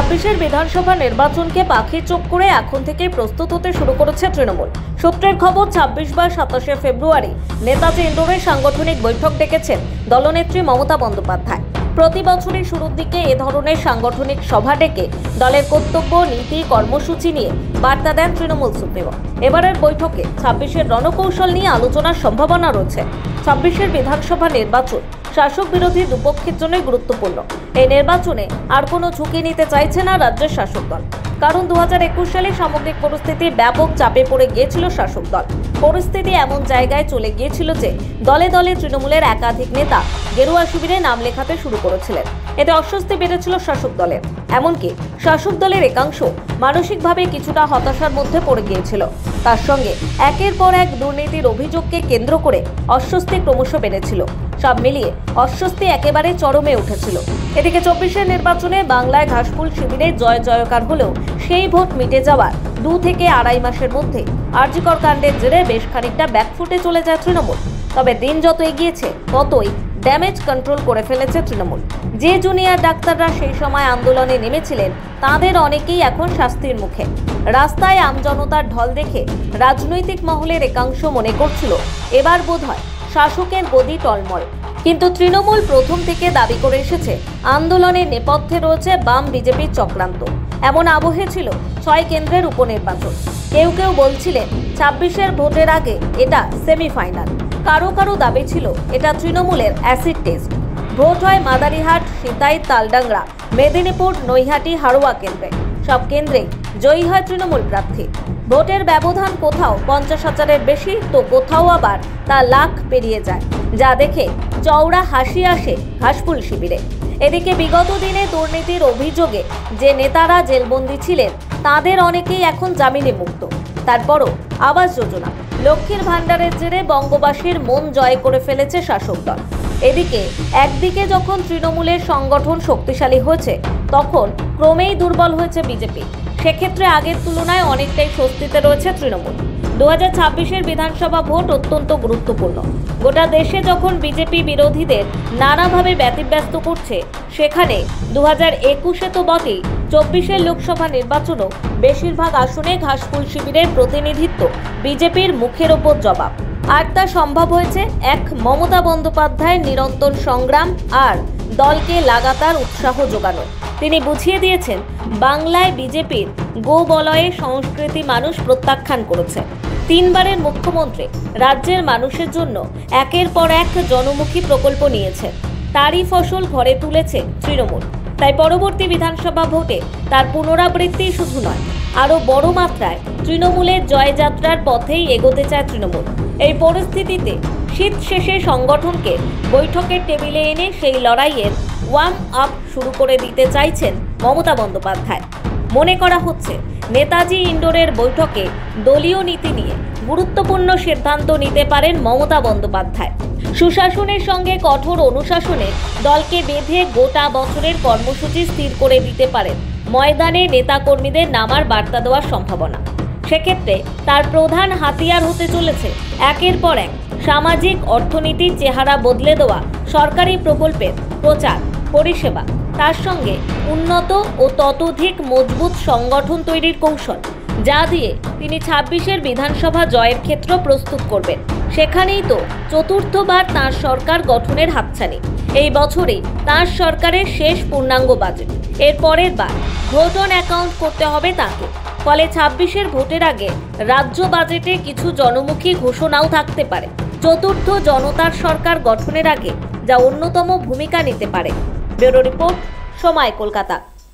ছাব্বিশের বিধানসভা নির্বাচনকে পাখির চোখ করে এখন থেকেই প্রস্তুত হতে শুরু করেছে তৃণমূল। সূত্রের খবর ২৬ বা ২৭শে ফেব্রুয়ারি নেতাজি ইন্ডোরে সাংগঠনিক বৈঠক ডেকেছেন দলনেত্রী মমতা বন্দ্যোপাধ্যায়। প্রতি বছরই শুরুর দিকে এ ধরনের সাংগঠনিক সভা ডেকে দলের কর্তব্য, নীতি, কর্মসূচি নিয়ে বার্তা দেন তৃণমূল সুপ্রিমো। এবারের বৈঠকে ২৬-এর রণকৌশল নিয়ে আলোচনার সম্ভাবনা রয়েছে। ২৬-এর বিধানসভা নির্বাচন শাসক বিরোধী দুপক্ষের জন্য গুরুত্বপূর্ণ। এই নির্বাচনে আর কোনো ঝুঁকি নিতে চাইছে না রাজ্যের শাসক দল, কারণ ২০২১ সালে সামগ্রিক পরিস্থিতি ব্যাপক চাপে পড়ে গিয়েছিল শাসক দল। পরিস্থিতি এমন জায়গায় চলে গিয়েছিল যে দলে দলে তৃণমূলের একাধিক নেতা গেরুয়া শিবিরে নাম লেখাতে শুরু করেছিলেন। এতে অস্বস্তি বেড়েছিল শাসক দলের, এমনকি শাসক দলের একাংশ মানসিকভাবে কিছুটা হতাশার মধ্যে পড়ে গিয়েছিল। তার সঙ্গে একের পর এক দুর্নীতির অভিযোগকে কেন্দ্র করে অস্বস্তি ক্রমশ বেড়েছিল। সব মিলিয়ে অস্বস্তি একেবারে চরমে উঠেছিল। এদিকে ২৪-এর নির্বাচনে বাংলায় ঘাসফুল শিবিরে জয় জয়কার হলেও সেই ভোট মিটে যাওয়ার ২ থেকে আড়াই মাসের মধ্যে আরজিকর কাণ্ডের জেরে বেশ খানিকটা ব্যাকফুটে চলে যায় তৃণমূল। তবে দিন যত এগিয়েছে ততই ড্যামেজ কন্ট্রোল করে ফেলেছে তৃণমূল। যে জুনিয়র ডাক্তাররা সেই সময় আন্দোলনে নেমেছিলেন তাদের অনেকেই এখন শাস্তির মুখে। রাস্তায় আমজনতার ঢল দেখে রাজনৈতিক মহলের একাংশ মনে করছিল এবার বোধহয় শাসকের গদি টলমল। কিন্তু তৃণমূল প্রথম থেকে দাবি করে এসেছে আন্দোলনের নেপথ্যে রয়েছে বাম বিজেপির চক্রান্ত। এমন আবহে ছিল ৬ কেন্দ্রের উপনির্বাচন। কেউ কেউ বলছিলেন ২৬-এর ভোটের আগে এটা সেমিফাইনাল। কারো কারো দাবি ছিল এটা তৃণমূলের অ্যাসিড টেস্ট। ভোট হয় মাদারিহাট, সিতাই, তালডাংরা, মেদিনীপুর, নৈহাটি, হাড়োয়া কেন্দ্রে। সব কেন্দ্রেই জয়ী হয় তৃণমূল প্রার্থী। ভোটের ব্যবধান কোথাও ৫০,০০০-এর বেশি, তো কোথাও আবার তা লাখ পেরিয়ে যায়, যা দেখে চওড়া হাসি আসে ঘাসফুল শিবিরে। এদিকে বিগত দিনে দুর্নীতির অভিযোগে যে নেতারা জেলবন্দী ছিলেন তাদের অনেকেই এখন জামিনে মুক্ত। তারপরও আবাস যোজনা, লক্ষ্মীর ভাণ্ডারের জেরে বঙ্গবাসীর মন জয় করে ফেলেছে শাসক দল। এদিকে একদিকে যখন তৃণমূলের সংগঠন শক্তিশালী হয়েছে, তখন ক্রমেই দুর্বল হয়েছে বিজেপি। সেক্ষেত্রে আগের তুলনায় অনেকটাই স্বস্তিতে রয়েছে তৃণমূল। ২০২৬-এর বিধানসভা ভোট অত্যন্ত গুরুত্বপূর্ণ। গোটা দেশে যখন বিজেপি বিরোধীদের নানাভাবে ব্যতিব্যস্ত করছে, সেখানে ২০২১-এ তো বটেই, ২৪-এর লোকসভা নির্বাচনও বেশিরভাগ আসনে ঘাসফুল শিবিরের প্রতিনিধিত্ব বিজেপির মুখের ওপর জবাব। আর তা সম্ভব হয়েছে এক মমতা বন্দ্যোপাধ্যায়ের নিরন্তর সংগ্রাম আর দলকে লাগাতার উৎসাহ যোগানো। তিনি বুঝিয়ে দিয়েছেন বাংলায় বিজেপির গোবলয়ে সংস্কৃতি মানুষ প্রত্যাখ্যান করেছে। ৩ বারের মুখ্যমন্ত্রী রাজ্যের মানুষের জন্য একের পর এক জনমুখী প্রকল্প নিয়েছেন। তারই ফসল ঘরে তুলেছে তৃণমূল। তাই পরবর্তী বিধানসভা ভোটে তার পুনরাবৃত্তি শুধু নয়, আরও বড় মাত্রায় তৃণমূলের জয়যাত্রার পথেই এগোতে চায় তৃণমূল। এই পরিস্থিতিতে শীত শেষে সংগঠনকে বৈঠকের টেবিলে এনে সেই লড়াইয়ের ওয়ার্ম আপ শুরু করে দিতে চাইছেন মমতা বন্দ্যোপাধ্যায়। মনে করা হচ্ছে নেতাজি ইন্ডোরের বৈঠকে দলীয় নীতি নিয়ে গুরুত্বপূর্ণ সিদ্ধান্ত নিতে পারেন মমতা বন্দ্যোপাধ্যায়। সুশাসনের সঙ্গে কঠোর অনুশাসনে দলকে বেঁধে গোটা বছরের কর্মসূচি স্থির করে দিতে পারেন। ময়দানে নেতাকর্মীদের নামার বার্তা দেওয়ার সম্ভাবনা। সেক্ষেত্রে তার প্রধান হাতিয়ার হতে চলেছে একের পর এক সামাজিক অর্থনীতির চেহারা বদলে দেওয়া সরকারি প্রকল্পের প্রচার, পরিষেবা, তার সঙ্গে উন্নত ও ততোধিক মজবুত সংগঠন তৈরির কৌশল, যা দিয়ে তিনি ২৬-এর বিধানসভা জয়ের ক্ষেত্র প্রস্তুত করবেন। সেখানেই তো চতুর্থবার তাঁর সরকার গঠনের হাতছানি। এই বছরেই তাঁর সরকারের শেষ পূর্ণাঙ্গ বাজেট। এর পরের বার ভোট অন অ্যাকাউন্ট করতে হবে তাঁকে। ফলে ২৬-এর ভোটের আগে রাজ্য বাজেটে কিছু জনমুখী ঘোষণাও থাকতে পারে। চতুর্থ জনতার সরকার গঠনের আগে যা অন্যতম ভূমিকা নিতে পারে। ব্যুরো রিপোর্ট, সময়, কলকাতা।